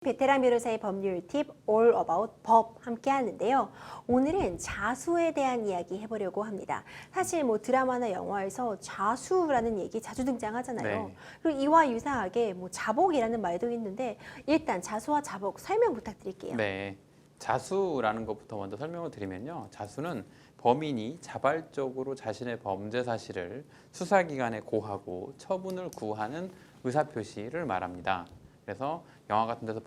베테랑 변호사의 법률 팁 All About 법 함께 하는데요. 오늘은 자수에 대한 이야기 해보려고 합니다. 사실 뭐 드라마나 영화에서 자수라는 얘기 자주 등장하잖아요. 네. 그리고 이와 유사하게 뭐 자복이라는 말도 있는데 일단 자수와 자복 설명 부탁드릴게요. 네. 자수라는 것부터 먼저 설명을 드리면요. 자수는 범인이 자발적으로 자신의 범죄 사실을 수사기관에 고하고 처분을 구하는 의사표시를 말합니다. 그래서 영화 같은 데서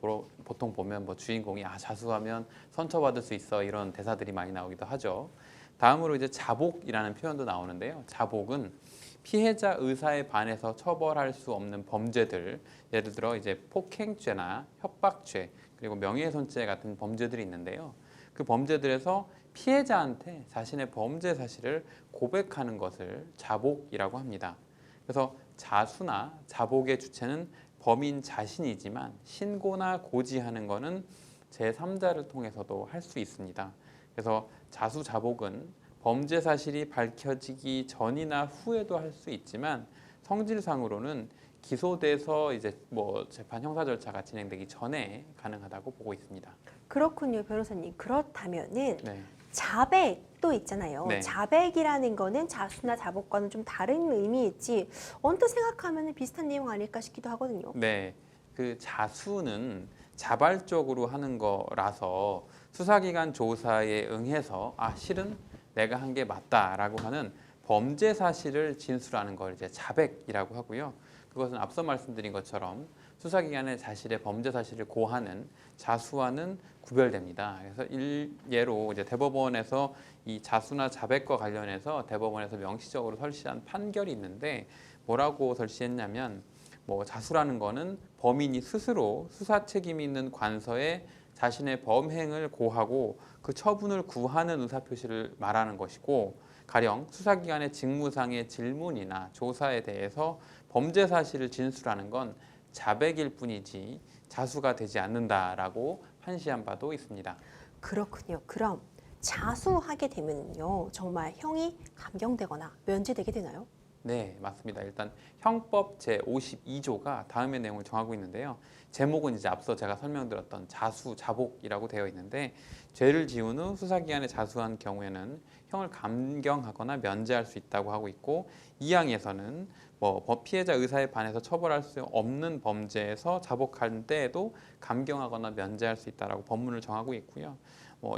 보통 보면 뭐 주인공이 자수하면 선처받을 수 있어 이런 대사들이 많이 나오기도 하죠. 다음으로 이제 자복이라는 표현도 나오는데요. 자복은 피해자 의사에 반해서 처벌할 수 없는 범죄들, 예를 들어 이제 폭행죄나 협박죄, 그리고 명예훼손죄 같은 범죄들이 있는데요. 그 범죄들에서 피해자한테 자신의 범죄 사실을 고백하는 것을 자복이라고 합니다. 그래서 자수나 자복의 주체는 범인 자신이지만 신고나 고지하는 것은 제3자를 통해서도 할 수 있습니다. 그래서 자수, 자복은 범죄 사실이 밝혀지기 전이나 후에도 할 수 있지만 성질상으로는 기소돼서 이제 뭐 재판 형사 절차가 진행되기 전에 가능하다고 보고 있습니다. 그렇군요, 변호사님. 그렇다면은 네. 자백도 있잖아요. 네. 자백이라는 거는 자수나 자복과는 좀 다른 의미일지 언뜻 생각하면 비슷한 내용 아닐까 싶기도 하거든요. 네. 그 자수는 자발적으로 하는 거라서 수사기관 조사에 응해서 실은 내가 한 게 맞다라고 하는 범죄 사실을 진술하는 걸 이제 자백이라고 하고요. 그것은 앞서 말씀드린 것처럼 수사기관에 자신의 범죄 사실을 고하는 자수와는 구별됩니다. 그래서 일례로 이제 대법원에서 이 자수나 자백과 관련해서 대법원에서 명시적으로 설시한 판결이 있는데 뭐라고 설시했냐면 뭐 자수라는 거는 범인이 스스로 수사 책임이 있는 관서에 자신의 범행을 고하고 그 처분을 구하는 의사표시를 말하는 것이고, 가령 수사기관의 직무상의 질문이나 조사에 대해서 범죄 사실을 진술하는 건 자백일 뿐이지 자수가 되지 않는다라고 판시한 바도 있습니다. 그렇군요. 그럼 자수하게 되면요, 정말 형이 감경되거나 면제되게 되나요? 네, 맞습니다. 일단 형법 제52조가 다음의 내용을 정하고 있는데요. 제목은 이제 앞서 제가 설명드렸던 자수, 자복이라고 되어 있는데, 죄를 지은 후 수사기관에 자수한 경우에는 형을 감경하거나 면제할 수 있다고 하고 있고, 이 항에서는 뭐 피해자 의사에 반해서 처벌할 수 없는 범죄에서 자복할 때에도 감경하거나 면제할 수 있다라고 법문을 정하고 있고요.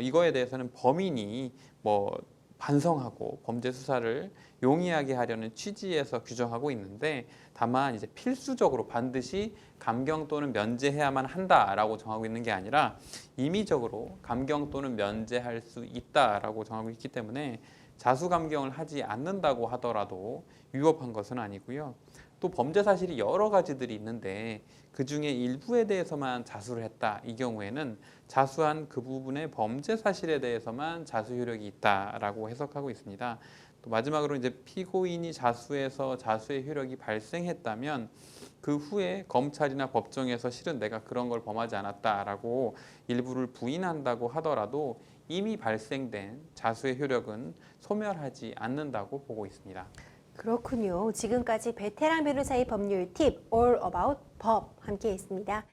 이거에 대해서는 범인이 반성하고 범죄 수사를 용이하게 하려는 취지에서 규정하고 있는데, 다만 이제 필수적으로 반드시 감경 또는 면제해야만 한다라고 정하고 있는 게 아니라 임의적으로 감경 또는 면제할 수 있다라고 정하고 있기 때문에 자수 감경을 하지 않는다고 하더라도 위법한 것은 아니고요. 또 범죄 사실이 여러 가지들이 있는데 그 중에 일부에 대해서만 자수를 했다, 이 경우에는 자수한 그 부분의 범죄 사실에 대해서만 자수 효력이 있다라고 해석하고 있습니다. 또 마지막으로 이제 피고인이 자수해서 자수의 효력이 발생했다면 그 후에 검찰이나 법정에서 실은 내가 그런 걸 범하지 않았다라고 일부를 부인한다고 하더라도 이미 발생된 자수의 효력은 소멸하지 않는다고 보고 있습니다. 그렇군요. 지금까지 베테랑 변호사의 법률 팁 All About 법 함께 했습니다.